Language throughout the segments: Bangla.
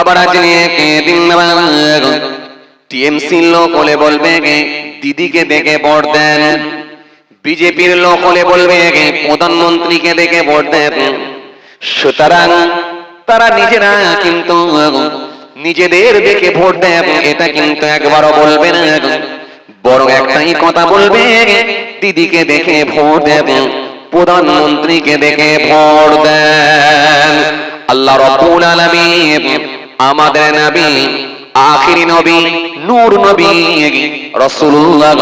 বাবারা জেনে কে দিন টিএমসি লোক হলে বলবে দিদিকে দেখে ভোট দেন, বিজেপির লোক হলে বলবে প্রধানমন্ত্রীকে দেখে ভোট দেন। সুতরাং তারা নিজেরা কিন্তু নিজেদের দেখে ভোট দেন, এটা কিন্তু একবারও বলবে না, বরং একটাই কথা বলবে, দিদিকে দেখে ভোট দেন, প্রধানমন্ত্রীকে দেখে ভোট দেন। আল্লাহ রাব্বুল আলামিন আমাদের নবী, আখিরি নবী, নূর নবী রাসূলুল্লাহ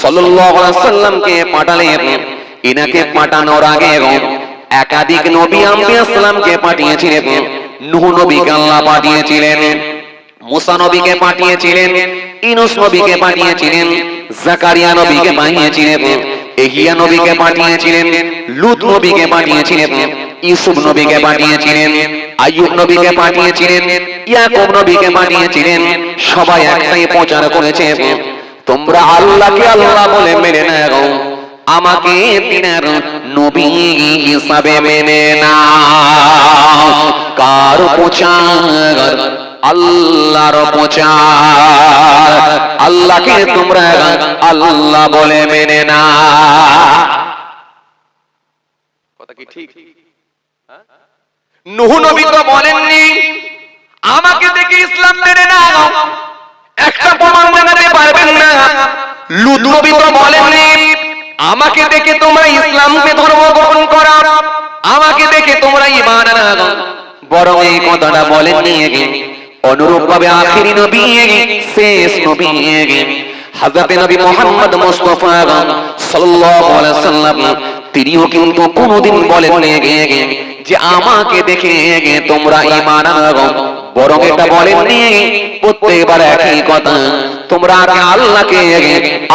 সাল্লাল্লাহু আলাইহি সাল্লামকে পাঠালেন। ইনাকে পাঠানোর আগে একাধিক নবী আম্বিয়া সালামকে পাঠিয়েছিলেন। নূহ নবীকে আল্লাহ পাঠিয়েছিলেন, মুসা নবীকে পাঠিয়েছিলেন, ইউনূস নবীকে পাঠিয়েছিলেন, জাকারিয়া নবীকে পাঠিয়েছিলেন, ইহইয়া নবীকে পাঠিয়েছিলেন, লূত নবীকে পাঠিয়েছিলেন, ইউসুফ নবীকে পাঠিয়েছিলেন, আইয়ুব নবীকে পাঠিয়েছিলেন, ইয়াকুব নবীকে পাঠিয়েছিলেন। সবাই একটাই প্রচার করেছে, তোমরা আল্লাহকে আল্লাহ বলে মেনে নাও, আমাকে তিনার নবী হিসাবে মেনে নাও। কার প্রচার? আল্লাহর প্রচার। আল্লাহকে তোমরা আল্লাহ বলে মেনে নাও। কথা কি ঠিক? নূহ নবী তো বলেননি আমাকে দেখে ইসলাম মেনে নাও, একটা প্রমাণ দেখাতে পারবেন না। লূত নবী তো বলেননি আমাকে দেখে তোমরা ইসলামকে ধর্ম গ্রহণ করো, আমাকে দেখে তোমরা ঈমান আনো, বরং এই কথাটা বলেননি। অনুরূপভাবে আখিরি নবী, শেষ নবী হযরত নবী মুহাম্মদ মুস্তাফা সাল্লাল্লাহু আলাইহি সাল্লাম, তিনিও কিন্তু কোনোদিন বলেননি যে আমাকে দেখে তোমরা ঈমান আনো, বরং এটা বলেননি প্রত্যেকবার একই কথা, তোমরা আগে আল্লাহকে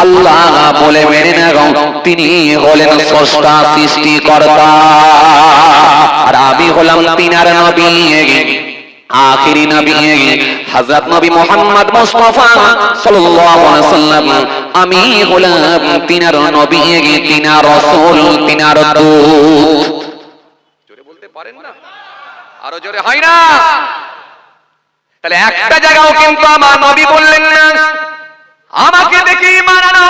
আল্লাহ বলে মেনে নাও, তিনি হলেন স্রষ্টা, সৃষ্টিকর্তা, আর আমি হলাম তিনার নবী, আখিরি নবী হযরত নবী মুহাম্মদ মুস্তাফা সাল্লাল্লাহু আলাইহি সাল্লাম। আমি হলাম তিনার নবী, তিনার রাসূল, তিনার দূত। জোরে বলতে পারেন না? আরো জোরে হয় না? তাহলে একটা জায়গাও কিন্তু আমার নবী বললেন না আমাকে দেখে ঈমান আনো,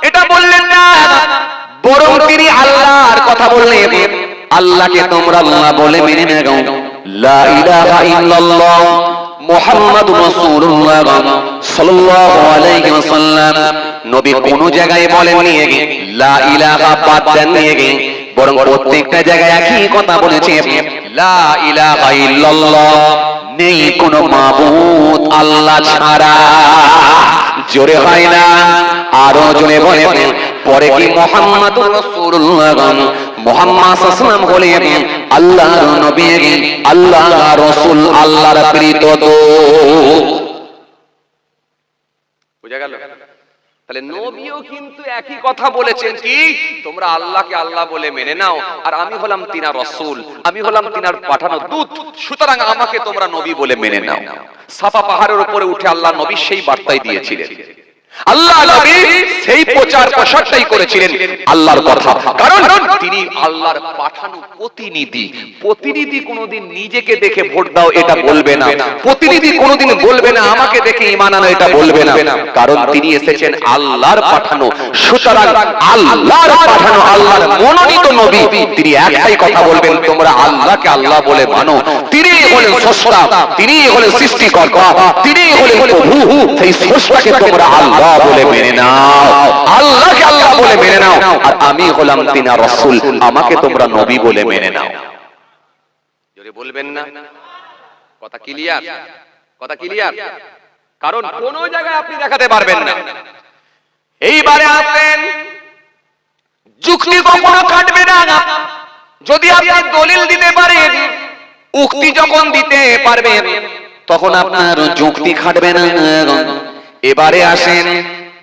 এটা বললেন না, বরং তিনি আল্লাহর কথা বললেন, আল্লাহকে তোমরা আল্লাহ বলে মেনে নাও, লা ইলাহা ইল্লাল্লাহ মুহাম্মাদুর রাসূলুল্লাহ সাল্লাল্লাহু আলাইহি ওয়াসাল্লাম। নবী কোন জায়গায় বলেননি লা ইলাহা বাদ দেননি, বরং প্রত্যেকটা জায়গায় একই কথা বলেছে, লা ইলাহা ইল্লাল্লাহ, নেই কোন মাবুদ আল্লাহ ছাড়া। জোরে হয় না? আরো জোরে বলেন। পরে কি মুহাম্মাদুর রাসূলুল্লাহ, মুহাম্মদ সাল্লাল্লাহু আলাইহি ওয়াসাল্লাম আল্লাহর নবী, আল্লাহর রাসূল, আল্লাহর প্রেরিত দূত। বুঝা গেল? তাহলে নবীও কিন্তু একই কথা বলেছেন, কি তোমরা আল্লাহকে আল্লাহ বলে মেনে নাও, আর আমি হলাম তিনার রাসূল, আমি হলাম তিনার পাঠানো দূত, সুতরাং আমাকে তোমরা নবী বলে মেনে নাও। সাফা পাহাড়ের উপরে উঠে আল্লাহ নবী সেই বার্তাই দিয়েছিলেন। আল্লাহ নবী সেই প্রচার প্রসারটাই করেছিলেন আল্লাহর কথা, কারণ তিনি আল্লাহর পাঠানো প্রতিনিধি। প্রতিনিধি কোনোদিন নিজেকে দেখে ভোট দাও এটা বলবে না, প্রতিনিধি কোনোদিন বলবে না আমাকে দেখে ঈমান আনো এটা বলবে না, কারণ তিনি এসেছেন আল্লাহর পাঠানো। সুতরাং আল্লাহর পাঠানো, আল্লাহর মনোনীত নবী, তিনি একটাই কথা বলবেন, তোমরা আল্লাহকে আল্লাহ বলে মানো, তিনি হলেন স্রষ্টা, তিনি হলেন সৃষ্টিকর্তা, তিনি হলেন প্রভু, সেই স্রষ্টাকে তোমরা আল্লাহ বলে মেনে নাও, আল্লাহকে আল্লাহ বলে মেনে নাও, আর আমি হলাম তিনার রাসূল, আমাকে তোমরা নবী বলে মেনে নাও। জোরে বলবেন না? কথা ক্লিয়ার? কথা ক্লিয়ার? কারণ কোন জায়গায় আপনি দেখাতে পারবেন না। এইবারে আসেন, যুক্তি কখনো কাটবে না যদি আপনি দলিল দিতে পারেন, উক্তি যখন দিতে পারবেন তখন আপনার যুক্তি খাটবে না। এবারে আসেন,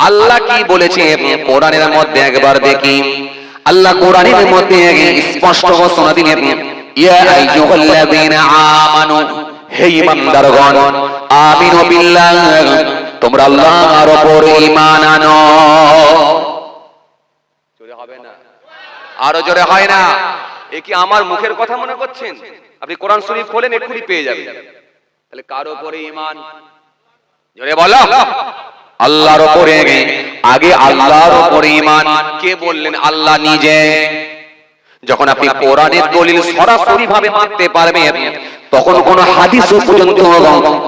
আল্লাহ কি বলেছে কোরআনের মধ্যে একবার দেখি। আল্লাহ কোরআনের মধ্যে স্পষ্ট ঘোষণা দিলেন, ইয়া আইয়ুহাল্লাযীনা আমানু, হে ঈমানদারগণ, আমিনু বিল্লাহ, তোমরা আল্লাহর উপর ঈমান আনো। জোরে হবে না? আরো জোরে হয় না? এ কি আমার মুখের কথা মনে করছেন? আপনি কোরআন শরীফ খোলেন এক্ষুনি পেয়ে যাবেন। তাহলে কার উপরে ঈমান? জোরে বলো। আল্লাহর উপরে। আগে আল্লাহর উপরে ঈমান। কে বললেন? আল্লাহ নিজে। যখন আপনি কোরআনের দলিল সরাসরি ভাবে মানতে পারবেন, তখন কোন হাদিসও পর্যন্ত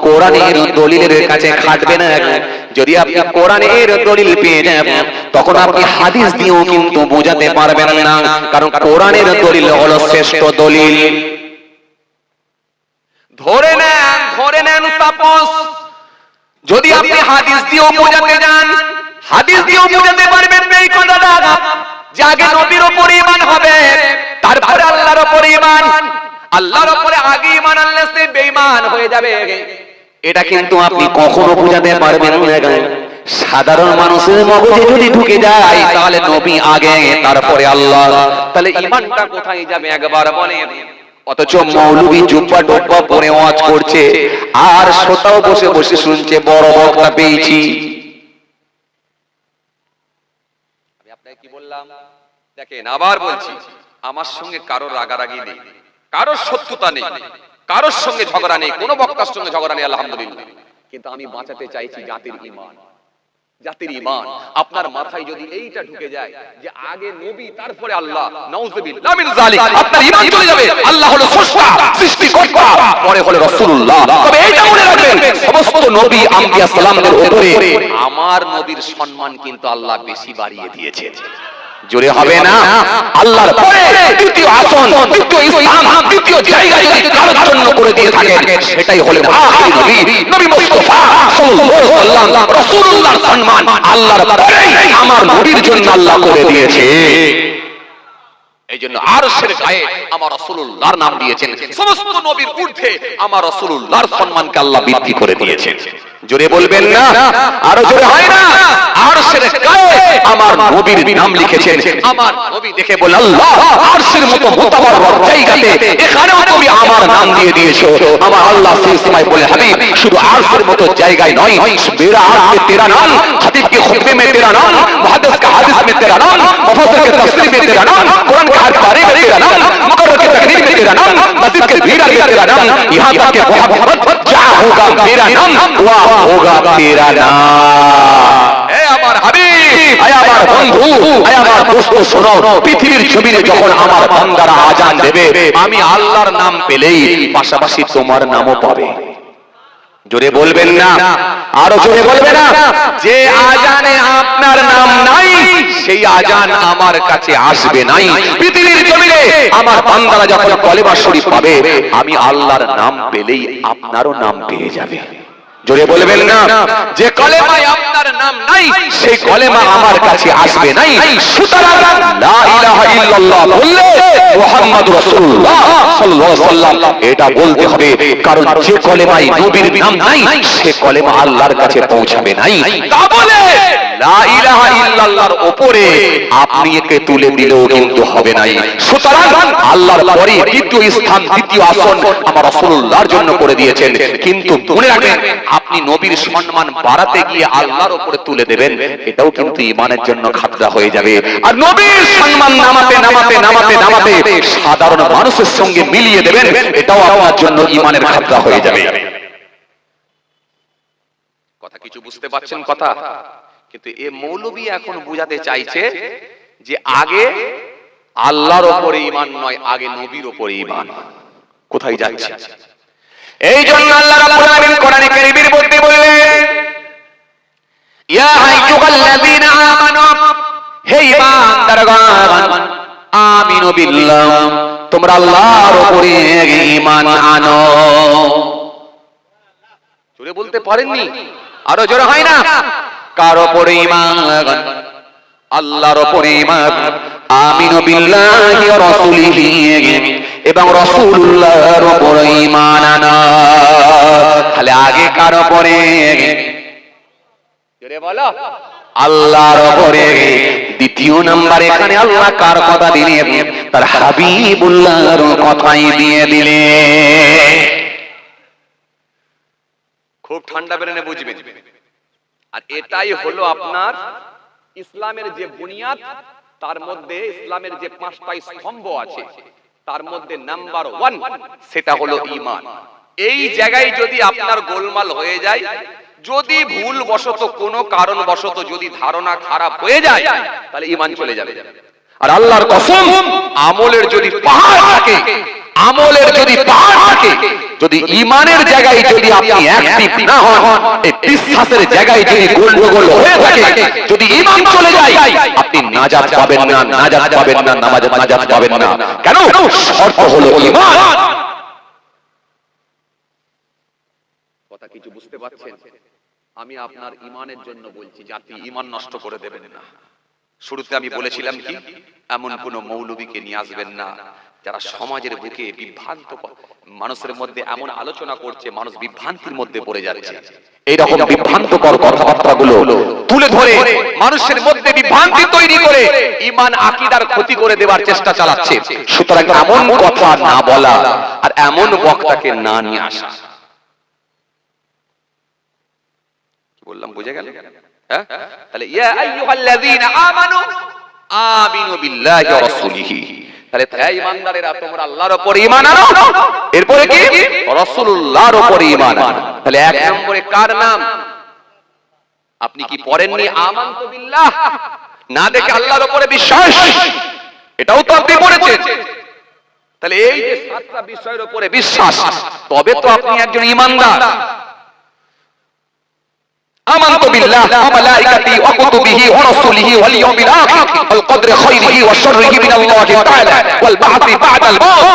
কোরআনের দলিলের কাছে খাটবে না। যদি আপনি কোরআনের দলিল পেয়ে যান, তখন আপনি হাদিস দিয়েও কিন্তু বোঝাতে পারবেন না, কারণ কোরআনের দলিল হলো শ্রেষ্ঠ দলিল। ধরে নেন সাপোজ যদি আপনি হাদিস দিয়েও বোঝাতে যান, হাদিস দিয়েও বোঝাতে পারবেন না এই কথাটা, যে আগে নবীর উপর ঈমান হবে, তারপরে আল্লাহর উপর ঈমান। আল্লাহর উপরে আগে ঈমান আনলে সে বেঈমান হয়ে যাবে। এটা কিন্তু আপনি কখনো বোঝাতে পারবেন না। সাধারণ মানুষের মগজে যদি ঢুকে যায়, তাহলে নবী আগে তারপরে আল্লাহ, তাহলে ঈমানটা কোথায় যাবে একবার বলেন? অথচ মৌলবী জুব্বা টুব্বা পরে ওয়াজ করছে, আর শ্রোতাও বসে বসে শুনছে, বড় বক্তা পেয়েছি। আমি আপনাকে কি বললাম? দেখেন, আবার বলছি, আমার সঙ্গে কারোর রাগারাগি নেই, কারোর শত্রুতা নেই, কারোর সঙ্গে ঝগড়া নেই, কোনো বক্তার সঙ্গে ঝগড়া নেই, আলহামদুলিল্লাহ। কিন্তু আমি বাঁচাতে চাইছি জাতির ঈমান। জাতির ঈমান আপনার মাথায় যদি এইটা ঢুকে যায় যে আগে নবী তারপরে আল্লাহ, নাউযুবিল্লাহ মিন যালিক, আপনার ঈমান চলে যাবে। আল্লাহ হলো স্রষ্টা, সৃষ্টিকর্তা, পরে হলো রাসূলুল্লাহ। তবে এইটা মনে রাখবেন, সমস্ত নবী আম্বিয়া সালামদের উপরে আমার নবীর সম্মান কিন্তু আল্লাহ বেশি বাড়িয়ে দিয়েছে। জোরে হবে না? আল্লাহর পরে দ্বিতীয় আসন, দ্বিতীয় স্থান, দ্বিতীয় জায়গা যদি কারোর জন্য করে দিয়ে থাকেন, সেটাই হলো আখির নবী, নবী মুস্তাফা সাল্লাল্লাহু আলাইহি ওয়াসাল্লাম। রাসূলুল্লাহর সম্মান আল্লাহর পরে আমার নবীর জন্য আল্লাহ করে দিয়েছে। এইজন্য আরশের গায়ে আমার রাসূলুল্লাহর নাম দিয়েছেন। সমস্ত নবীর ঊর্ধ্বে আমার রাসূলুল্লাহর সম্মানকে আল্লাহ বৃদ্ধি করে দিয়েছেন। জোরে বলবেন না? আরো জোরে হয় না? আরশের গায়ে আমার নবীর নাম লিখেছেন। আমার নবী দেখে বলে, আল্লাহ আরশের মতো মোতাবারক জায়গাতে এখানেও তুমি আমার নাম দিয়ে দিয়েছো। আমার আল্লাহ সেই সময় বলে, হাবিব শুধু আরশের মতো জায়গায় নয়, মেরা আরশ মে তেরা নাম, হাদিস के खुतबे में तेरा नाम, मुहद्दिस का हदीस में तेरा नाम, मुफस्सिर के तफसीर में तेरा नाम, कुरान के हर पारे में तेरा नाम, मुकर्रर के तकरीर में तेरा नाम, मस्जिद के मीनार में तेरा नाम, यहां तक कि मोहब्बत जहां होगा मेरा नाम वहां होगा तेरा नाम। এ আমার হাবিব, এ আমার বন্ধু, এ আমার দোস্ত, শোনো, পৃথিবীর জমিনে যখন আমার বান্দারা আযান দেবে, আমি আল্লাহর নাম পেলেই পাশাপাশি তোমার নামও পাবে। জোরে বলবেন না? আরো জোরে বলবেন না? যে আজানে আপনার নাম নাই, সেই আজান আমার কাছে আসবে নাই। পৃথিবীর জমিনে আমার বান্দারা যখন কলেমা শরীফ পাবে, আমি আল্লাহর নাম পেলেই আপনারও নাম পেয়ে যাবে। জোরে বলবেন না? যে কলেমায় আপনার নাম নাই, সেই কলেমা আমার কাছে আসবে নাই। সুতরাং লা ইলাহা ইল্লাল্লাহ বললে মুহাম্মাদুর রাসূলুল্লাহ সাল্লাল্লাহু আলাইহি ওয়াসাল্লাম এটা বলতে হবে, কারণ যে কলেমায় নবীর নাম নাই, সে কলেমা আল্লাহর কাছে পৌঁছাবে নাই। তা বলে লা ইলাহা ইল্লাল্লাহর উপরে আপনি একে তুলে দিলেও কিন্তু হবে নাই। সুতরাং আল্লাহর পরে দ্বিতীয় স্থান, দ্বিতীয় আসন আমার রাসূলুল্লাহর জন্য করে দিয়েছেন। কিন্তু মনে রাখবেন, আপনি নবীর সম্মান বাড়াতে গিয়ে আল্লাহর উপরে তুলে দেবেন, এটাও কিন্তু ঈমানের জন্য খাতরা হয়ে যাবে। আর নবীর সম্মান নামাতে নামাতে নামাতে নামাতে সাধারণ মানুষের সঙ্গে মিলিয়ে দেবেন, এটাও আপনার জন্য ঈমানের খাতরা হয়ে যাবে। কথা কিছু বুঝতে পারছেন কথা? কিন্তু এ মৌলবী এখন বুঝাতে চাইছে যে আগে আল্লাহর উপরে ঈমান নয়, আগে নবীর উপরে ঈমান। কোথায় যাচ্ছে? এই জন্য আল্লাহ রাব্বুল আলামিন কোরআনে কারীমের মধ্যে বললেন, ইয়া আইয়ুহাল্লাযীনা আমানু, হে ঈমানদারগণ, আমিনু বিল্লাহ, তোমরা আল্লাহর উপরে ঈমান আনো। জোরে বলতে পারেননি? আরো জোরে হয় না? কার উপরে ঈমান? আল্লাহর উপরে ঈমান। আমিনু বিল্লাহি ওয়া রাসূলিহি, এবং রাসূলুল্লাহর উপরে ঈমান আনা। তাহলে আগে কার উপরে? জোরে বলো। আল্লাহর উপরে। দ্বিতীয় নাম্বার এখানে আল্লাহ কার কথা দিলেন? তার হাবিবুল্লাহর কথাই দিয়ে দিলেন। খুব ঠান্ডা বেরেনে বুঝবেন। আর এটাই হলো আপনার ইসলামের যে বুনিয়াদ, তার মধ্যে ইসলামের যে 5টা স্তম্ভ আছে, তার মধ্যে নাম্বার 1 সেটা হলো ঈমান। এই জায়গায় যদি আপনার গোলমাল হয়ে যায়, যদি ভুল বশত কোনো কারণ বশত যদি ধারণা খারাপ হয়ে যায়, তাহলে ঈমান চলে যাবে। আর আল্লাহর কসম, আমলের যদি পাহাড় থাকে, আমলের যদি পাহাড় থাকে, যদি ঈমানের জায়গায় যদি আপনি অ্যাক্টিভ না হন, এই বিশ্বাসের জায়গায় যদি গোলমাল হয়ে থাকে, যদি ঈমান চলে যায়, আপনি নাজাত পাবেন না, নাজাত পাবেন না, নাজাত পাবেন না। কেন? শর্ত হলো ঈমান। কথা কিছু বুঝতে পারছেন? আমি আপনার ঈমানের জন্য বলছি, জাতি ঈমান নষ্ট করে দেবেন না। শুরুতে আমি বলেছিলাম কি, এমন কোন মৌলবীকে নিয়ে আসবেন না যারা সমাজের বুকে বিভ্রান্ত মানুষের মধ্যে এমন আলোচনা করছে, মানুষ বিভ্রান্তির মধ্যে পড়ে যাচ্ছে। এইরকম বিভ্রান্তকর কথাবার্তাগুলো তুলে ধরে মানুষের মধ্যে বিভ্রান্তি তৈরি করে ঈমান আকীদার ক্ষতি করে দেওয়ার চেষ্টা চালাচ্ছে। সুতরাং এমন কথা না বলা আর এমন বক্তাকে না নিয়ে আসা। বললাম বুঝে গেল? হ্যাঁ, তাহলে ইয়া আইয়ুহাল্লাযীনা আমানু আমিনু বিল্লাহি ওয়া রাসূলিহি। তাহলে হে ঈমানদারেরা, তোমরা আল্লাহর উপর ঈমান আনো, এরপরে কি? রাসূলুল্লাহর উপর ঈমান আনো। তাহলে এক নম্বরে কার নাম? আপনি কি পড়েননি আমানতু বিল্লাহ? না দেখে আল্লাহর উপরে বিশ্বাস, এটাও তো আপনি পড়েছেন। তাহলে এই যে সাতটা বিষয়ের উপরে বিশ্বাস, তবে তো আপনি একজন ঈমানদার। آمنت بالله وملائكته وكتبه ورسله واليوم الآخر والقدر خيره وشره من الله تعالى والبعث بعد الموت।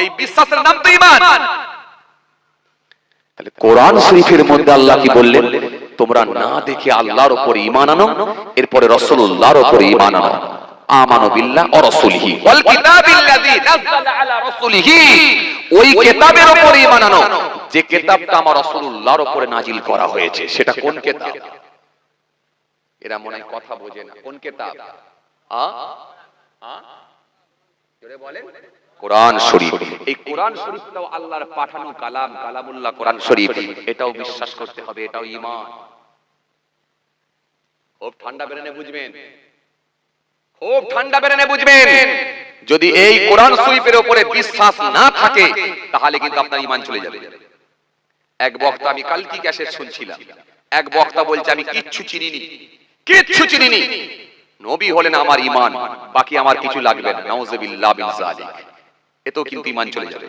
এই বিশ্বাসের নাম তো ঈমান। তাহলে কোরআন শরীফের মধ্যে আল্লাহ কি বললেন? তোমরা না দেখে আল্লাহর উপর ঈমান আনো, এরপরে রাসূলুল্লাহর উপর ঈমান আনো। আমানু বিল্লাহ ওয়া রাসূলিহি ওয়াল কিতাবিল্লাযী নাযালা আলা রাসূলিহি। ওই কিতাবের উপর ঈমান আনো যে কিতাবটা আমার রাসূলুল্লাহর উপরে নাজিল করা হয়েছে। সেটা কোন কিতাব? এরা মনে হয় কথা বোঝে না। কোন কিতাব? জোরে বলেন। কোরআন শরীফ। এই কোরআন শরীফটাও আল্লাহর পাঠানো কালাম, কালামুল্লাহ কোরআন শরীফ। এটাও বিশ্বাস করতে হবে, এটাও ঈমান। খুব ঠান্ডা বেরেনে বুঝবেন, খুব ঠান্ডা বেরেনে বুঝবেন। যদি এই কোরআন শরীফের উপরে বিশ্বাস না থাকে, তাহলে কিন্তু আপনার ঈমান চলে যাবে। এক বক্তা, আমি কালকে ক্যাসেট শুনছিলাম, এক বক্তা বলছে আমি কিচ্ছু চিনিনি, কিচ্ছু চিনিনি, নবী হলেন আমার ঈমান, বাকি আমার কিছু লাগবে না। নাউযুবিল্লাহ মিন যালিক। এতেও কিন্তু ঈমান চলে যাবে,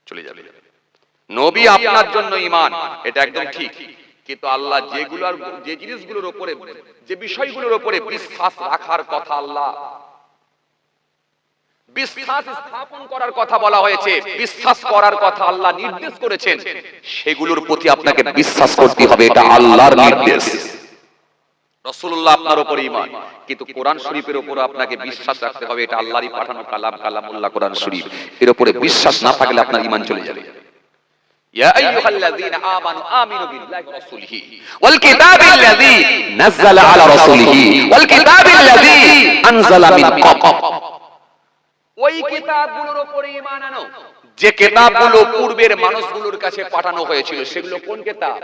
চলে যাবে। নবী আপনার জন্য ঈমান, এটা একদম ঠিক। কিন্তু আল্লাহ যেগুলোর, যে জিনিসগুলোর উপরে, যে বিষয়গুলোর উপরে বিশ্বাস রাখার কথা, আল্লাহ বিশ্বাস স্থাপন করার কথা বলা হয়েছে, বিশ্বাস করার কথা আল্লাহ নির্দেশ করেছেন, সেগুলোর প্রতি আপনাকে বিশ্বাস করতে হবে। এটা আল্লাহর নির্দেশ। রাসূলুল্লাহ আপনার উপর ঈমান, কিন্তু কোরআন শরীফের উপর আপনাকে বিশ্বাস রাখতে হবে। এটা আল্লাহরই পাঠানো কালাম, কালামুল্লাহ কোরআন শরীফ। এর উপরে বিশ্বাস না থাকলে আপনার ঈমান চলে যাবে। ইয়া আইয়ুহাল্লাযীনা আমানু আমিনু বিল্লাহি ওয়া রাসূলিহি ওয়াল কিতাবিল্লাযী নাযালা আলা রাসূলিহি ওয়াল কিতাবিল্লাযী আনজালা মিন ক্বাবল। ওই কিতাবগুলোর উপরে ঈমান আনো যে কিতাবগুলো পূর্বের মানুষগুলোর কাছে পাঠানো হয়েছিল। সেগুলো কোন কিতাব?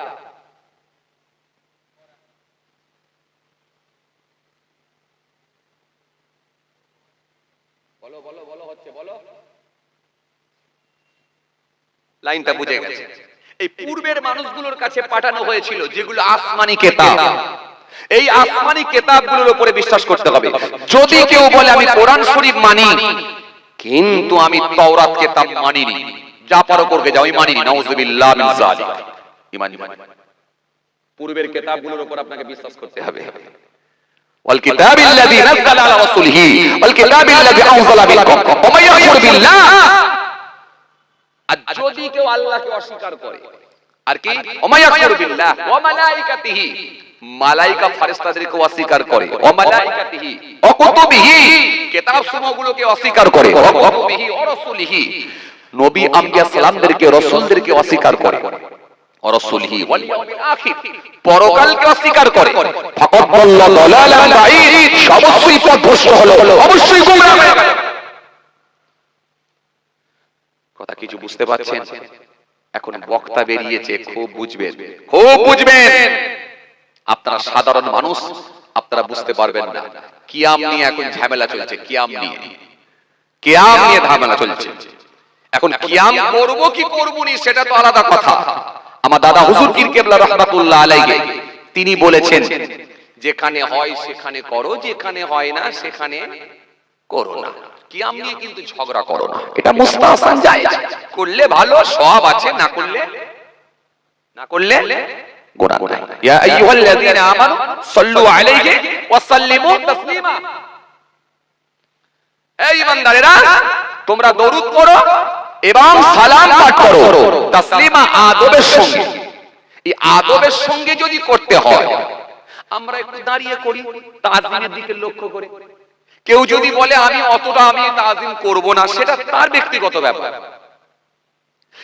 বলো বলো বলো, হচ্ছে বলো, লাইনটা বুঝে গেছে। এই পূর্বের মানুষগুলোর কাছে পাঠানো হয়েছিল যেগুলো আসমানি কিতাব। এই আসমানি কিতাবগুলোর উপরে বিশ্বাস করতে হবে। যদি কেউ বলে আমি কোরআন শরীফ মানি, কিন্তু আমি তাওরাত কিতাব মানিনি, যা পারো করবে যাও, আমি মানিনি, নাউযুবিল্লাহ মিন যালিক। ঈমান পূর্বের কিতাবগুলোর উপর আপনাকে বিশ্বাস করতে হবে। ওয়াল কিতাবিল্লাযী নাযালা আলা রাসূলিহি ওয়াল কিতাবিল্লাযী আনজালা মিন ক্বাবল ওয়া মান ইয়াকফুর বিল্লাহ। আর যদি কেউ আল্লাহকে অস্বীকার করে, আর কি ওয়া মান ইয়াকফুর বিল্লাহ ওয়া মালাইকাতিহি, মালায়েকা ফেরেশতাদেরকে অস্বীকার করে, ওয়া মালাইকাতিহি ওয়া কুতুবিহি, কিতাবসমূহগুলোকে অস্বীকার করে, ওয়া কুতুবিহি ওয়া রাসূলিহি, নবী আম্বিয়া সালামদেরকে, রাসূলদেরকে অস্বীকার করে, ওয়া রাসূলিহি ওয়াল ইয়াউমিল আখির, পরকালকে অস্বীকার করে, ফাকাদ দাল্লা দালালান বাঈদ, অবশ্যই পথভ্রষ্ট হলো, অবশ্যই গোমরাহ হয়ে গেল। কথা কিছু বুঝতে পারছেন? এখন বক্তা বেরিয়েছে, খুব বুঝবেন, খুব বুঝবেন। আপনারা সাধারণ মানুষ, আপনারা বুঝতে পারবেন না। কিয়াম নিয়ে এখন ঝামেলা চলছে, কিয়াম নিয়ে, কিয়াম নিয়ে ঝামেলা চলছে। এখন কিয়াম করব কি করব না সেটা তো আলাদা কথা। আমার দাদা হুজুর পীর কেবলা রাহমাতুল্লাহ আলাইহি তিনি বলেছেন, যেখানে হয় সেখানে করো, যেখানে হয় না সেখানে করো না। কিয়াম নিয়ে কিন্তু ঝগড়া করো না, এটা মুস্তাহসান জায়েজ, করলে ভালো সওয়াব আছে, না করলে গুনাহ নাই। ইয়া আইয়ুহাল্লাযীনা আমানু সাল্লু আলাইহি ওয়া সাল্লিমু তাসলিমা। এই ইমানদারেরা তোমরা দরুদ পড়ো এবং সালাম পাঠ করো তাসলিমা, আদবের সঙ্গে। এই আদবের সঙ্গে যদি করতে হয়, আমরা একটু দাঁড়িয়ে করি তাজিমের দিকে লক্ষ্য করে। কেউ যদি বলে আমি অতটা আমি তাজিম করব না, সেটা তার ব্যক্তিগত ব্যাপার।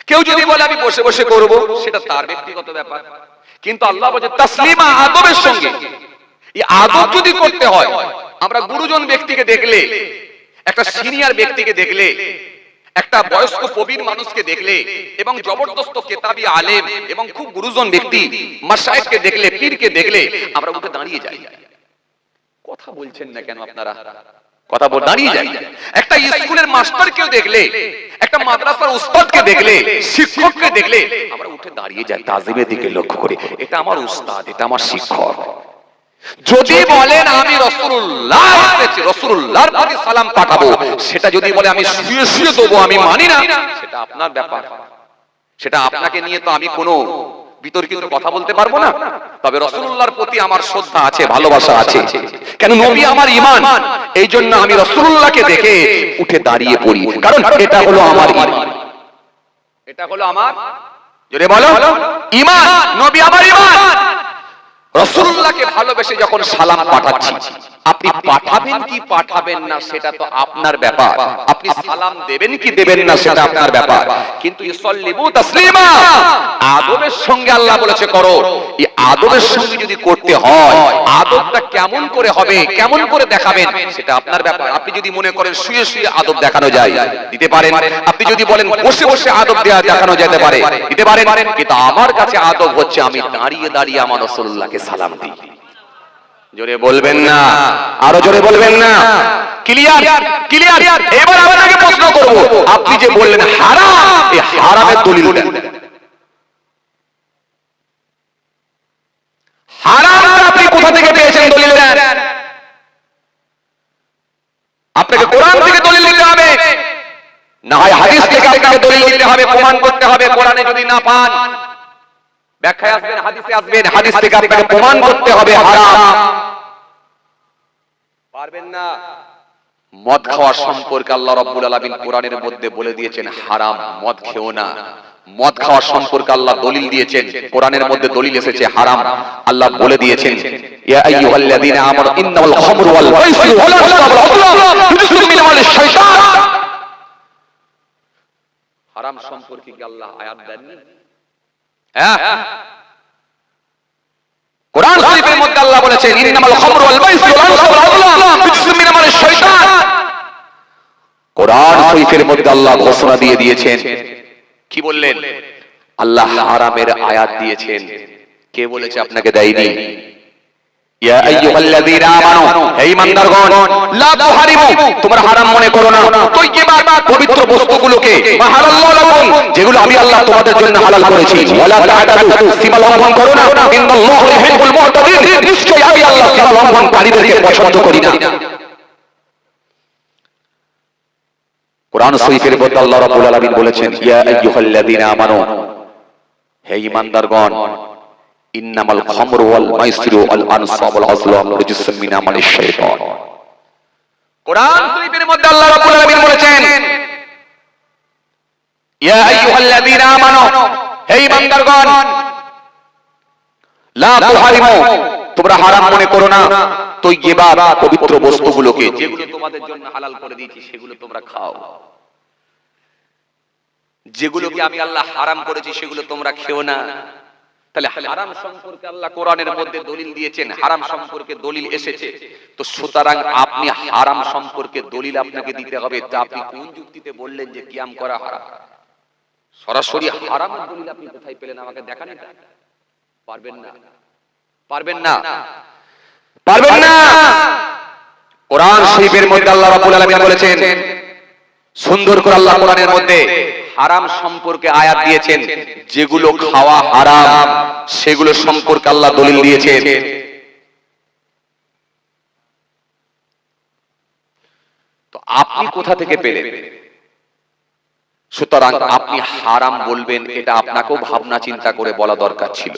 কেউ যদি বলে আমি বসে বসে করব, সেটা তার ব্যক্তিগত ব্যাপার। কিন্তু আল্লাহ বলে তাসলিমা, আদবের সঙ্গে। এই আদব যদি করতে হয়, আমরা গুরুজন ব্যক্তিকে দেখলে, একটা সিনিয়র ব্যক্তিকে দেখলে, একটা বয়স্ক প্রবীণ মানুষকে দেখলে এবং জবরদস্ত কেতাবি আলেম এবং খুব গুরুজন ব্যক্তি মাশায়েখকে দেখলে, পীরকে দেখলে আমরা উঠে দাঁড়িয়ে যাই। কথা বলছেন না কেন আপনারা? কথা বল, দাঁড়িয়ে যাই। একটা স্কুলের মাস্টারকেও দেখলে, একটা মাদ্রাসার উস্তাদকে দেখলে, শিক্ষককে দেখলে আমরা উঠে দাঁড়িয়ে যাই তাজিমের দিকে লক্ষ্য করে। এটা আমার উস্তাদ, এটা আমার শিক্ষক। যদি বলেন আমি রাসূলুল্লাহ এসেছি, রাসূলুল্লাহর প্রতি সালাম পাঠাবো, সেটা যদি বলে আমি শুয়ে শুয়ে দেবো, আমি মানি না, সেটা আপনার ব্যাপার। সেটা আপনাকে নিয়ে তো আমি কোনো বিতর্কিত কথা বলতে পারবো না। তবে রাসূলুল্লাহর প্রতি আমার শ্রদ্ধা আছে, ভালোবাসা আছে। কেন? নবী আমার ঈমান। এই জন্য আমি রাসূলুল্লাহকে দেখে উঠে দাঁড়িয়ে পড়ি, কারণ এটা হলো আমার ঈমান। এটা হলো আমার, জোরে বলো, ঈমান। নবী আমার ঈমান। রাসূলুল্লাহকে ভালোবেসে যখন সালাম পাঠাচ্ছি, আপনি পাঠাবেন কি পাঠাবেন না সেটা তো আপনার ব্যাপার। আপনি সালাম দেবেন কি দেবেন না সেটা আপনার ব্যাপার। কিন্তু ইসাল্লিমু তাসলিমা, আদবের সঙ্গে আল্লাহ বলেছে করো। এই আদবের সঙ্গে যদি করতে হয়, আদবটা কেমন করে হবে, কেমন করে দেখাবেন, সেটা আপনার ব্যাপার। আপনি যদি মনে করেন শুয়ে শুয়ে আদব দেখানো যায়, দিতে পারেন। আপনি যদি বলেন বসে বসে আদব দেখানো যেতে পারে, দিতে পারেন। কিন্তু আমার কাছে আদব হচ্ছে আমি দাঁড়িয়ে দাঁড়িয়ে আমার রাসূলুল্লাহকে সালাম দিই। জোরে বলবেন না, আরো জোরে বলবেন না। ক্লিয়ার? ক্লিয়ার? এবার আপনাকে প্রশ্ন করব, আপনি যে বললেন হারাম, এই হারামের দলিল দেন। হারাম আপনি কোথা থেকে পেয়েছেন? দলিল দেন। আপনাকে কোরআন থেকে দলিল দিতে হবে, না হয় হাদিস থেকে আপনাকে দলিল দিতে হবে, প্রমাণ করতে হবে। কোরআনে যদি না পান, ব্যাখ্যায় আসবেন, হাদিসে আসবেন, হাদিস থেকে আপনাকে প্রমাণ করতে হবে হারাম। পারবেন না। মদ খাওয়া সম্পর্কে আল্লাহ রাব্বুল আলামিন কোরআনের মধ্যে বলে দিয়েছেন হারাম, মদ খেও না। মদ খাওয়া সম্পর্কে আল্লাহ দলিল দিয়েছেন, কোরআনের মধ্যে দলিল এসেছে হারাম। আল্লাহ বলে দিয়েছেন ইয়া আইয়ুহাল্লাযীনা আমানু ইন্নামাল খামরু ওয়াল মাইসিরু ওয়াল আনসাবু ওয়াল আযলাম রিজসুম মিন আমালিশ শাইতান। হারাম সম্পর্কে কি আল্লাহ আয়াত দেননি? হ্যাঁ, কোরআন শরীফের মধ্যে আল্লাহ বলেছেন ইন্নামাল খামরু ওয়াল মাইসিরু ওয়াল আনসাবু ওয়াল আযলাম রিজসুম মিন আমালিশ শাইতান। কোরআন শরীফের মধ্যে আল্লাহ ঘোষণা দিয়ে দিয়েছেন, কি বললেন? আল্লাহ হারামের আয়াত দিয়েছেন। কে বলেছে আপনাকে দেয়নি? ইয়া আইয়ুহাল্লাযীনা আমানু, হে ঈমানদারগণ, লা তুহারিমু, তোমরা হারাম মনে করো না তাইয়্যিবাত, পবিত্র বস্তুগুলোকে, মাহালাল্লাহু লাকুম, যেগুলো আমি আল্লাহ তোমাদের জন্য হালাল করেছি। ওয়ালা তা'তাদু, সীমা লঙ্ঘন করো না। ইন্নাল্লাহু ইউহিব্বুল মু'তাদিন, নিশ্চয়ই আমি আল্লাহ সীমা লঙ্ঘনকারীদেরকে পছন্দ করি না। কোরআন শরীফের মধ্যে আল্লাহ রাব্বুল আলামিন বলেছেন ইয়া আইয়ুহাল্লাযীনা আমানু, হে ঈমানদারগণ, ইন্নামাল খামরু ওয়াল মাইসিরু ওয়াল আনসাবু ওয়াল আযলাম রিজসুম মিন আমালিশ শাইতান। কোরআন শরীফের মধ্যে আল্লাহ রাব্বুল আলামিন বলেছেন ইয়া আইয়ুহাল্লাযীনা আমানু, হে ঈমানদারগণ, লা তুহারিমু, তোমরা হারাম মনে করো না তাইয়্যিবাত, পবিত্র বস্তুগুলোকে, যেগুলো তোমাদের জন্য হালাল করে দিয়েছি সেগুলো তোমরা খাও। যেগুলোকে আমি আল্লাহ হারাম করেছি সেগুলো তোমরা খেও না। তাহলে হারাম সম্পর্কে আল্লাহ কোরআনের মধ্যে দলিল দিয়েছেন, হারাম সম্পর্কে দলিল এসেছে। তো সুতরাং আপনি হারাম সম্পর্কে দলিল আপনাকে দিতে হবে। তা আপনি কোন যুক্তিতে বললেন যে কিয়াম করা হারাম? সরাসরি হারামের দলিল আপনি কোথায় পেলেন? আমাকে দেখান। এটা পারবেন না, পারবেন না, পারবেন না। কোরআন শরীফের মধ্যে আল্লাহ রাব্বুল আলামিন বলেছেন সুন্দর করে আল্লাহ কোরআনের মধ্যে হারাম সম্পর্কে আয়াত দিয়েছেন, যেগুলো খাওয়া হারাম সেগুলো সম্পর্কে আল্লাহ দলিল দিয়েছেন। তো আপনি কোথা থেকে পেলেন? সুতরাং আপনি হারাম বলবেন, এটা আপনাকেও ভাবনা চিন্তা করে বলা দরকার ছিল।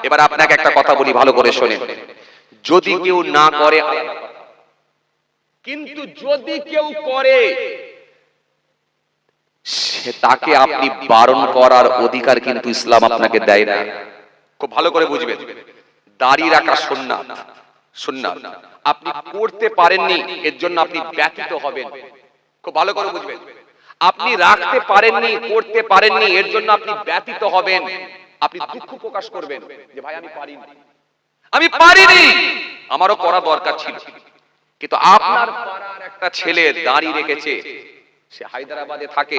এবার আপনাকে একটা কথা বলি, ভালো করে শোনেন। যদি কেউ না করে, কিন্তু যদি কেউ করে, সে তাকে আপনি বারণ করার অধিকার কিন্তু ইসলাম আপনাকে দেয় না। খুব ভালো করে বুঝবেন, দাড়ি রাখা সুন্নাত, সুন্নাত আপনি করতে পারেননি, এর জন্য আপনি ব্যথিত হবেন। খুব ভালো করে বুঝবেন, আপনি রাখতে পারেননি, করতে পারেননি, এর জন্য আপনি ব্যথিত হবেন, আপনি দুঃখ প্রকাশ করবেন যে ভাই আমি পারিনি, আমি পারিনি, আমারও করা দরকার ছিল। কিন্তু আপনার পাড়ার একটা ছেলে দাড়ি রেখেছে, সে হায়দ্রাবাদে থাকে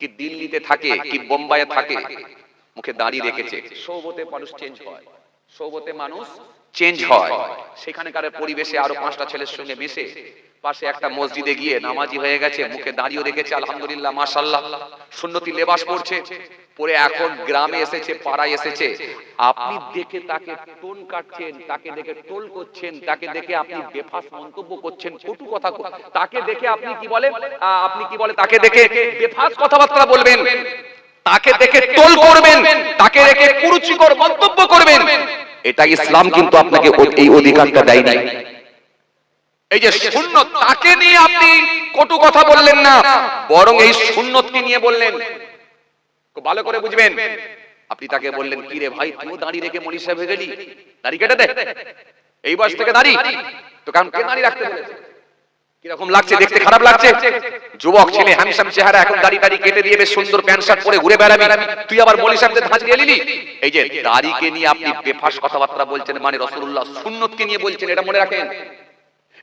কি দিল্লিতে থাকে কি বোম্বাইয়ে থাকে, মুখে দাড়ি রেখেছে। সৌবতে মানুষ চেঞ্জ হয়, সৌবতে মানুষ চেঞ্জ হয়। সেখানকার পরিবেশে আরো 5টা ছেলের সঙ্গে মিশে পাশে একটা মসজিদে গিয়ে নামাজি হয়ে গেছে, মুখে দাড়িও রেখেছে, আলহামদুলিল্লাহ মাশাআল্লাহ, সুন্নতি লেবাস পরছে, পরে এখন গ্রামে এসেছে, পাড়ায় এসেছে। আপনি দেখে তাকে টোন কাটছেন, তাকে দেখে টোল করছেন, তাকে দেখে আপনি বেফাস মন্তব্য করছেন, কটু কথা, তাকে দেখে আপনি কি বলে, তাকে দেখে বেফাস কথাবার্তা বলবেন, তাকে দেখে টোল করবেন, তাকে দেখে কুরুচিকর মন্তব্য করবেন। এটা ইসলাম কিন্তু আপনাকে এই অধিকারটা দেয়নি। এই যে সুন্নত, তাকে নিয়ে আপনি কটু কথা বললেন না, বরং এই সুন্নতকে নিয়ে বললেন। ভালো করে বুঝবেন, আপনি তাকে বললেন কি রে ভাই, তুই দাড়ি রেখে মলি সাহেব হয়ে গেলি, দাড়ি কেটে দে, এই বয়স থেকে দাড়ি, তো কারণ কে দাড়ি রাখতে বলেছে? কিরকম লাগছে দেখতে, খারাপ লাগছে? যুবক ছেলে, হ্যান্ডসাম চেহারা, এখন দাড়ি দাড়ি কেটে দিয়ে বেশ সুন্দর প্যান্ট শার্ট পরে ঘুরে বেড়াবি, তুই আবার মলি সাহেবদের ধাঁচ দিয়ে নিলি। এই যে দাড়িকে নিয়ে আপনি বেফাস কথাবার্তা বলছেন, মানে রাসূলুল্লাহ সুন্নতকে নিয়ে বলছেন, এটা মনে রাখেন,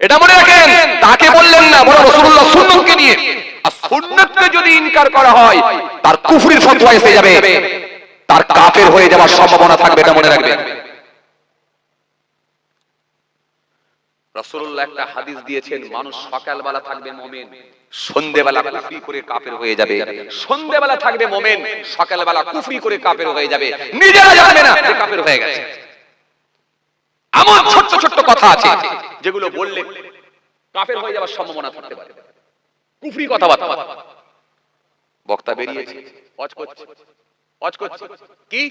এটা মনে রাখেন। তাকে বললেন না, বরং রাসূলুল্লাহ সুন্নতকে নিয়ে। আর সুন্নতকে যদি ইনকার করা হয়, তার কুফরির ফতোয়া এসে যাবে, তার কাফের হয়ে যাওয়ার সম্ভাবনা থাকবে, এটা মনে রাখবেন। রাসূলুল্লাহ একটা হাদিস দিয়েছেন, মানুষ সকালবেলা থাকবে মুমিন, সন্ধ্যেবেলা কুফরি করে কাফের হয়ে যাবে। সন্ধ্যেবেলা থাকবে মুমিন, সকালবেলা কুফরি করে কাফের হয়ে যাবে, নিজেরা জানবে না যে কাফের হয়ে গেছে। এমন ছোট ছোট কথা আছে যেগুলো বললে কাফের হয়ে যাওয়ার সম্ভাবনা থাকতে পারে। কুফরি কথাবার্তা, বক্তা বেরিয়েছে, ওয়াজ করছে কি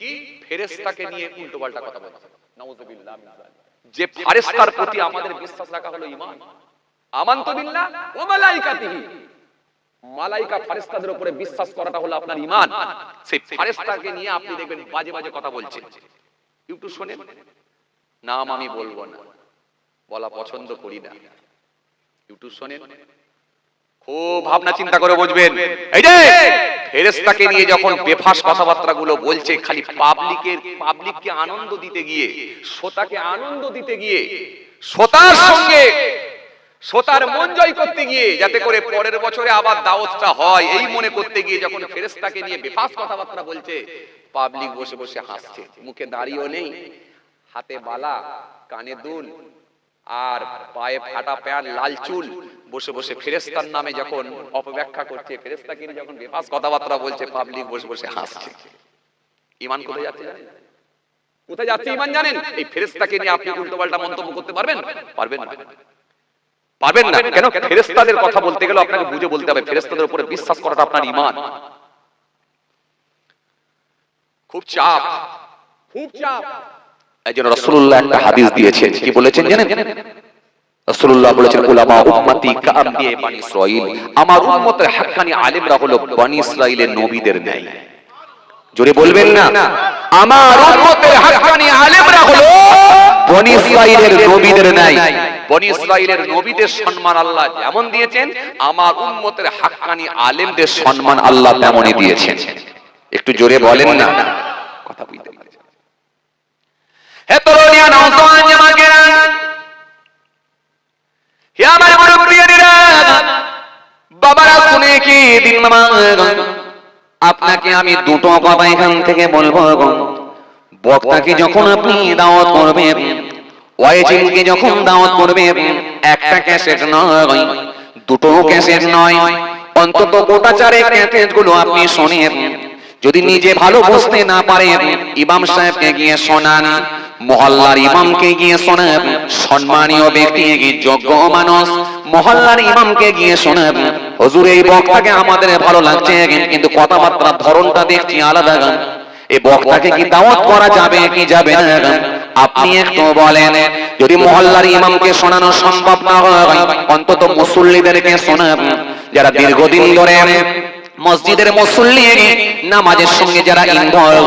ফেরেশতাকে নিয়ে উল্টোপাল্টা কথা বলছে, নাউযুবিল্লাহ। যে ফেরেশতার প্রতি আমাদের বিশ্বাস রাখা হলো ঈমান, আমানতু বিল্লাহ ওয়া মালাইকাতিহি, মালাইকা ফেরেশতাদের উপরে বিশ্বাস করাটা হলো আপনার ঈমান। সেই ফেরেশতাকে নিয়ে আপনি দেখবেন বাজে বাজে কথা বলছেন। একটু শুনেন, নাম আমি বলবো না, বলা পছন্দ করি না, একটু শুনেন, খুব ভাবনা চিন্তা করে বুঝবেন। এই যে ফেরেশতাকে নিয়ে যখন বেফাস কথাবার্তা গুলো বলছে, খালি পাবলিককে আনন্দ দিতে গিয়ে, শ্রোতাকে আনন্দ দিতে গিয়ে, শ্রোতার সঙ্গে শ্রোতার মন জয় করতে গিয়ে, যাতে করে পরের বছরে আবার দাওয়াতটা হয়, এই মনে করতে গিয়ে যখন ফেরেশতাকে নিয়ে বেফাস কথাবার্তা বলছে, পাবলিক বসে বসে হাসছে, মুখে দাড়িও নেই, হাতে বালা, কানে দুল, আর পায়ে ফাটা প্যান্ট, লাল চুল, বসে বসে ফেরেশতার নামে যখন অপব্যাখ্যা করছে, ফেরেশতাকে নিয়ে যখন বেফাস কথাবার্তা বলছে, পাবলিক বসে বসে হাসছে। ঈমান কোথায় যাচ্ছে জানেন? কোথায় যাচ্ছে ঈমান জানেন? এই ফেরেশতাকে নিয়ে আপনি উল্টোপাল্টা মন্তব্য করতে পারবেন? পারবেন না, পারবেন না। কেন? ফেরেশতাদের কথা বলতে গেলে আপনাকে বুঝে বলতে হবে, ফেরেশতাদের উপরে বিশ্বাস করাটা আপনার ঈমান। খুব চাপ, খুব চাপ। এইজন্য রাসূলুল্লাহ একটা হাদিস দিয়েছেন, কি বলেছেন জানেন? রাসূলুল্লাহ বলেছেন, উলামা উম্মতি কাআমবিয়া বনি ইসরাঈল, আমার উম্মতের হাক্কানি আলেমরা হলো বনি ইসরাঈলের নবীদের ন্যায়। জোরে বলবেন না, আমার উম্মতের হাক্কানি আলেমরা হলো বনি ইসরাঈলের নবীদের ন্যায়। বনি ইসরাঈলের নবীদের সম্মান আল্লাহ যেমন দিয়েছেন, আমার উম্মতের হাক্কানি আলেমদের সম্মান আল্লাহ তেমনই দিয়েছেন। একটু জোরে বলেন না, কথা বুঝতে পারছেন? হে তরুণিয়া, নওজোয়ান জামাকেরা, হে আমার মুরব্বিয়েরা, বাবারা, শুনে কি দিন মামা, আপনাকে আমি দুটো কথা এখান থেকে বলবো। বক্তাকে যখন আপনি দাওয়াত করবেন, ওয়াইজিনকে যখন দাওয়াত করবেন, একটা ক্যাসেট নয়, দুটো ক্যাসেট নয়, অন্তত গোটা চারেক ক্যাসেট গুলো আপনি শোনেন। যদি নিজে ভালো বুঝতে না পারেন, ইমাম সাহেবকে গিয়ে শোনান, মহল্লার ইমামকে গিয়ে শোনান, সম্মানীয় ব্যক্তি, যোগ্য মানুষ মহল্লার ইমামকে গিয়ে শোনান, হুজুর এই বক্তাকে আমাদের ভালো লাগছে, কিন্তু কথাবার্তার ধরনটা দেখছি আলাদা, এই বক্তাকে কি দাওয়াত করা যাবে কি যাবে না? আপনি একটু বলেন। যদি মহল্লার ইমামকে শোনানো সম্ভব না হয়, অন্তত মুসল্লিদেরকে শোনান, যারা দীর্ঘদিন ধরে মসজিদের মুসল্লি, নামাজের সঙ্গে যারা ইনভলভ,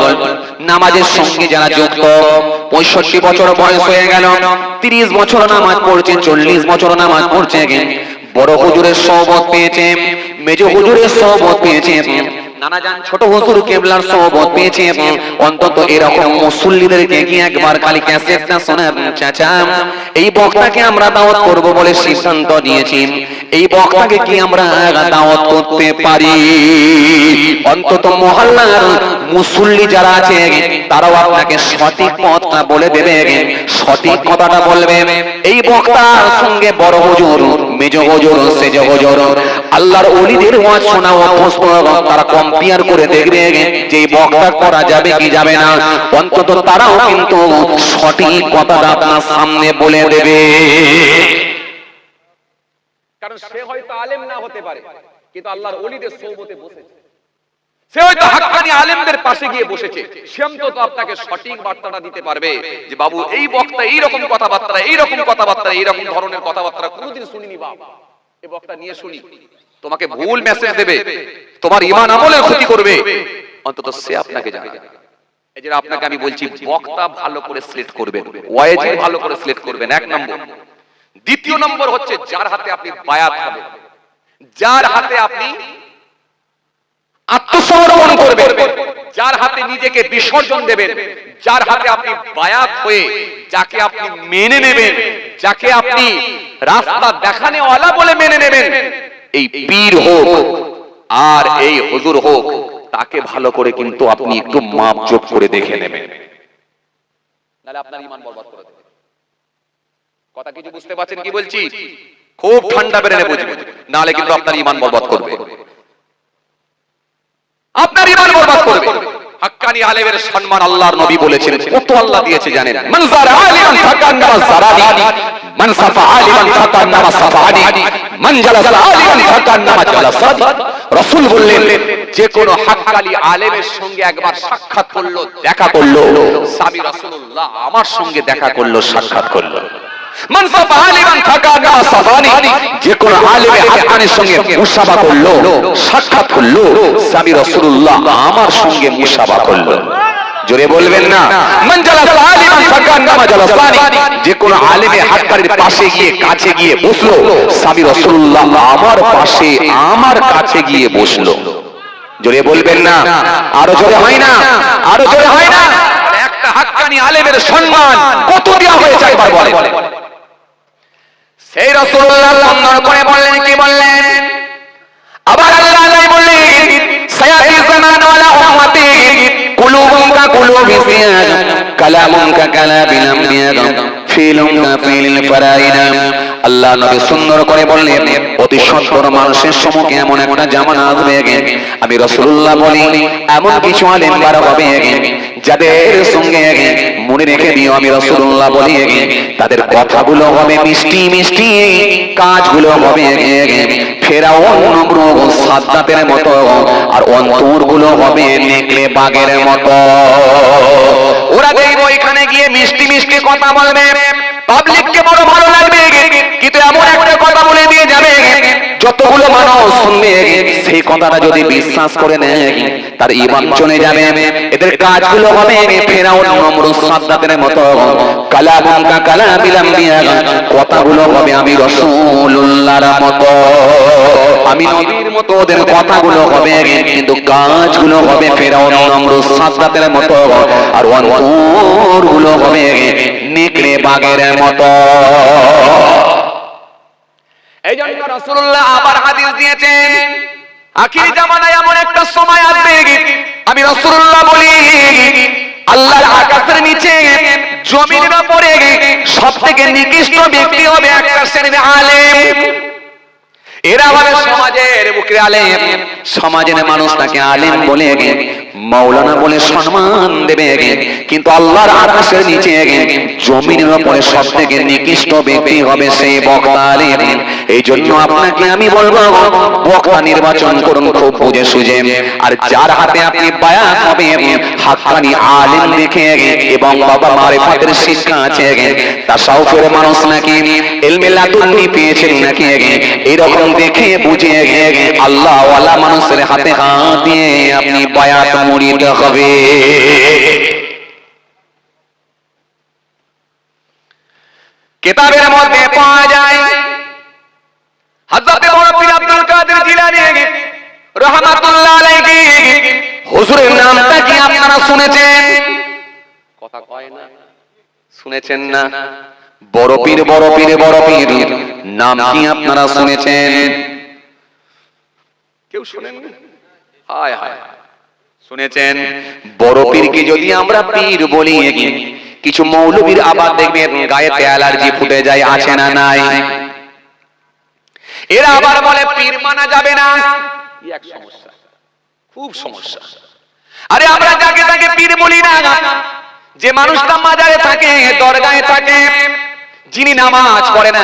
নামাজের সঙ্গে যারা যুক্ত, 65 বছর বয়স হয়ে গেল, 30 বছর নামাজ পড়ছে, 40 বছর নামাজ পড়ছে, বড় হুজুরের সোহবত পেয়েছে, মেজ হুজুরের সোহবত পেয়েছে, নানা জান ছোট হুজুর কেবলার সোহবত পেয়েছে, অন্তত এরকম মুসল্লিদেরকে কি একবার খালি ক্যাসেটটা শোনান। চাচা, এই বক্তাকে আমরা দাওয়াত করব বলে সিদ্ধান্ত নিয়েছি, এই বক্তাকে কি আমরা দাওয়াত করতে পারি? অন্তত মহল্লার মুসল্লি যারা আছে তারাও আপনাকে সঠিক পথটা বলে দেবে, সঠিক কথাটা বলবে। এই বক্তার সঙ্গে বড় হুজুর, মেজ হুজুর, সেজ হুজুর, আল্লাহর ওলিদের ওয়াজ শোনা অভ্যস্ত, তারা কম্পেয়ার করে দেখবে যে এই বক্তা করা যাবে কি যাবে না। অন্তত তারাও কিন্তু সঠিক কথাটা আপনার সামনে বলে দেবে। কারণ সে হয়তো আলেম না হতে পারে, কিন্তু আল্লাহর ওলিদের সোহবতে বসেছে, সে হয়তো হাক্কানি আলেমদের পাশে গিয়ে বসেছে, সে অন্তত আপনাকে সঠিক বার্তাটা দিতে পারবে যে বাবু এই বক্তা এইরকম কথাবার্তা, এইরকম কথাবার্তা, এইরকম ধরনের কথাবার্তা কোনোদিন শুনিনি, বাবা এই বক্তা নিয়ে শুনি, তোমাকে ভুল মেসেজ দেবে, তোমার ঈমান আমলের ক্ষতি করবে, অন্তত সে আপনাকে জানাবে। এই যে আপনাকে আমি বলছি, বক্তা ভালো করে সিলেক্ট করবেন, ওয়াইজ ভালো করে সিলেক্ট করবেন, এক নম্বর। দ্বিতীয় নম্বর হচ্ছে যার হাতে আপনি বায়াত হবেন, যার হাতে আপনি আত্মসমর্পণ করবেন, যার হাতে নিজেকে বিসর্জন দেবেন, যার হাতে আপনি বায়াত হয়ে যাকে আপনি মেনে নেবেন, যাকে আপনি রাস্তা দেখানে ওয়ালা বলে মেনে নেবেন, এই পীর হোক আর এই হুজুর হোক, তাকে ভালো করে কিন্তু আপনি একটু মাপ যোগ করে দেখে নেবেন, নাহলে আপনার ঈমান বরবাদ করে দেবে। কথা কিছু বুঝতে পারছেন কি বলছি? খুব ঠান্ডা বেরেনে বুঝবেন, নাহলে কিন্তু আপনার ঈমান বরবাদ করবে, আপনার ঈমান বরবাদ করবে। হাক্কানি আলেমের সম্মান আল্লাহর নবী বলেছেন, কত আল্লাহ দিয়েছে জানেন? মান যারা আলিমান ফাকান্নামা যারানি, মান সাফা আলিমান ফাকান্নামা সাফানি, মান জালাসা আলিমান ফাকান্নামা জালাসানি। রাসূল বললেন, যে কোন হাক্কানি আলেমের সঙ্গে একবার সাক্ষাৎ করলো, দেখা করলো, সাবি রাসূলুল্লাহ আমার সঙ্গে দেখা করলো, সাক্ষাৎ করলো। মান সাফা আলিমান ফাকান্নামা সাফানি, যে কোন আলেমে হাক্কানির সঙ্গে মুসাফা করলো, সাক্ষাৎ করলো, সাবি রাসূলুল্লাহ আমার সঙ্গে মুসাফা করলো। জোরে বলবেন না? মান জালাসা আলিমান ফাকান্নামা জালাসানি, যে কোন আলেমে হাক্কানির পাশে গিয়ে কাছে গিয়ে বসলো, সাবি রাসূলুল্লাহ আমার পাশে আমার কাছে গিয়ে বসলো। জোরে বলবেন না? আরো জোরে হয় না? আরো জোরে হয় না? একটা হাক্কানি আলেমের সম্মান কত দেওয়া হয়েছে একবার বলেন। সেই রাসূলুল্লাহ লম্বা করে বললেন, কি বললেন? আবার আল্লাহ বললেন, সায়াতি জামান ওয়ালা উম্মতি কুলুবুম কা কুলুবি সিয়াদ, কালামুম কা কালামিল আমবিয়া, ফিলুম কা ফিলিল ফারাইনা। আল্লাহ নবী সুন্দর করে বললেন, অতি সত্তর মানুষের সম্মুখে এমন একটা জামানা আসবে, আমি রাসূলুল্লাহ বলি এমন কিছু আলেম বার হবে যাদের সঙ্গে মনে রেখে দিও, আমি রাসূলুল্লাহ বলি তাদের কথাগুলো হবে মিষ্টি মিষ্টি, কাজগুলো হবে ফেরাউন নমরুদ সাদ্দাতের মতো, আর অন্তরগুলো হবে নেকড়ে বাঘের মতো। ওরা দেখবো এখানে গিয়ে মিষ্টি মিষ্টি কথা বলবে, পাবলিককে বড় ভালো লাগবে, কিন্তু এমন একটা কথা বলে দিয়ে যাবে যতগুলো মানুষ শুনবে সেই কথাটা যদি বিশ্বাস করে নেয় তার ঈমান চলে যাবে। এদের কাজগুলো হবে ফেরাউন নমরুদ সাদ্দাতের মতো, কালামুম কা কালামিল আমবিয়া, কথাগুলো হবে আমি রাসূলুল্লাহর মতো, আমি নবীর মতো। ওদের কথাগুলো হবে কিন্তু কাজগুলো হবে ফেরাউন নমরুদ সাদ্দাতের মতো, আর অন্তরগুলো হবে নেকড়ে বাঘের মতো। এই জন্য রাসূলুল্লাহ আবার হাদিস দিয়েছেন, আখির জামানায় এমন একটা সময় আসবে, আমি রাসূলুল্লাহ বলি আল্লাহর আকাশের নিচে জমিনের উপরে সবথেকে নিকৃষ্ট ব্যক্তি হবে একটা শ্রেণীর আলেম। এরা হবে সমাজের বুকে আলেম, সমাজের মানুষ তাকে আলেম বলে মাওলানা বলে সম্মান দেবে, কিন্তু আল্লাহর আকাশের নিচে জমিনের উপরে সবথেকে নিকৃষ্ট ব্যক্তি হবে সেই বক্তা আলেম। এই জন্য আপনাকে আমি বলবো বক্তা নির্বাচন করুন খুব বুঝে সুঝে, আর যার হাতে আপনি বায়াত হবে হাক্কানি আলেম দেখে এবং বাবা মারিফাতের শিক্ষা আছে, তাসাউফের মানুষ নাকি ইলমে লাদুন্নি পেয়েছেন নাকি এরকম দেখে বুঝে আল্লাহ ওয়ালা মানুষের হাতে হাত দিয়ে আপনি বায়াত মুড়িতে হবে। কিতাবের মধ্যে পাওয়া যায় হযরত বড় পীর আব্দুল কাদের জিলানী রাহমাতুল্লাহ আলাইহি হুজুরের নামটা কি আপনারা শুনেছেন? কথা কয় না, শুনেছেন না? বড় পীর বড় পীর বড় পীর নাম কি আপনারা শুনেছেন? কেউ শুনেননি? হায় হায়, শুনেছেন? বড় পীরকে যদি আমরা পীর বলি, কিছু মৌলবীর আবার দেখবেন গায়েতে অ্যালার্জি ফুটে যায়, আছে না নাই? এরা আবার বলে পীর মানা যাবে না, এক সমস্যা, খুব সমস্যা। আরে আমরা যাকে তাকে পীর বলি না, যে মানুষটা মাজারে থাকে দরগায় থাকে, যিনি নামাজ পড়ে না